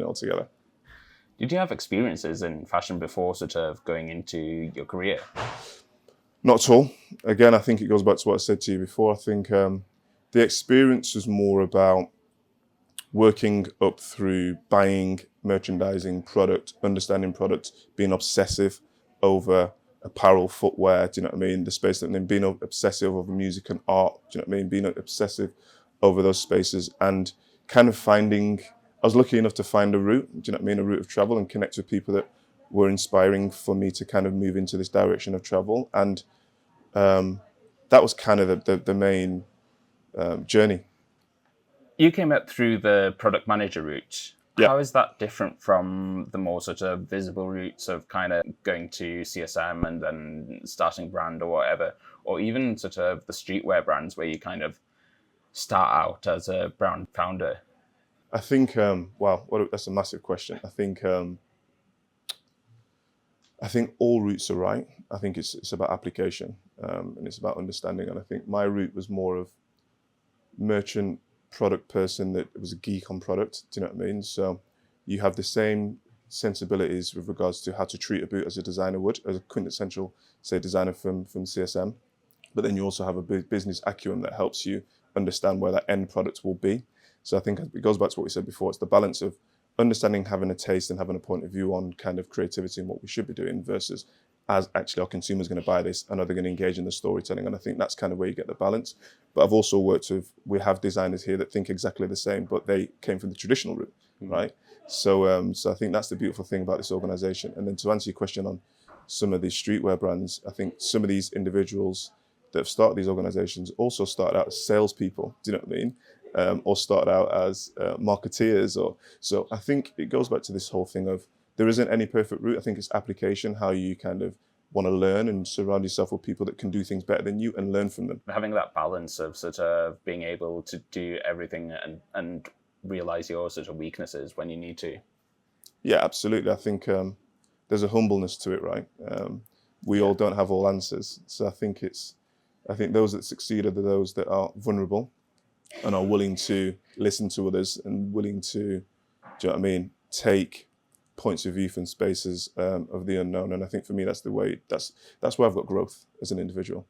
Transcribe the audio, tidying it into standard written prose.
all together. Did you have experiences in fashion before sort of going into your career? Not at all. Again, I think it goes back to what I said to you before. I think the experience was more about working up through buying, merchandising, product, understanding product, being obsessive over apparel, footwear, do you know what I mean? The space, and then being obsessive over music and art, do you know what I mean? Being obsessive over those spaces and kind of finding, I was lucky enough to find a route, do you know what I mean? A route of travel and connect with people that were inspiring for me to kind of move into this direction of travel. And that was kind of the main journey. You came up through the product manager route. Yeah. How is that different from the more sort of visible routes of kind of going to CSM and then starting brand or whatever, or even sort of the streetwear brands where you kind of start out as a brand founder? I think, that's a massive question. I think all routes are right. I think it's about application and it's about understanding. And I think my route was more of merchant product person that was a geek on product. Do you know what I mean? So you have the same sensibilities with regards to how to treat a boot as a designer would, as a quintessential, say, designer from CSM. But then you also have a business acumen that helps you understand where that end product will be. So I think it goes back to what we said before. It's the balance of understanding, having a taste and having a point of view on kind of creativity and what we should be doing versus as actually our consumers going to buy this and are they going to engage in the storytelling. And I think that's kind of where you get the balance. But I've also worked with, we have designers here that think exactly the same, but they came from the traditional route, right? So I think that's the beautiful thing about this organization. And then to answer your question on some of these streetwear brands, I think some of these individuals that have started these organizations also started out as salespeople, do you know what I mean? Or started out as marketeers. So I think it goes back to this whole thing of there isn't any perfect route. I think it's application, how you kind of want to learn and surround yourself with people that can do things better than you and learn from them. Having that balance of sort of being able to do everything and realize your sort of weaknesses when you need to. Yeah, absolutely. I think there's a humbleness to it, right? We all don't have all answers. So I think those that succeed are those that are vulnerable and are willing to listen to others and willing to, do you know what I mean, take points of view from spaces of the unknown. And I think for me, that's where I've got growth as an individual.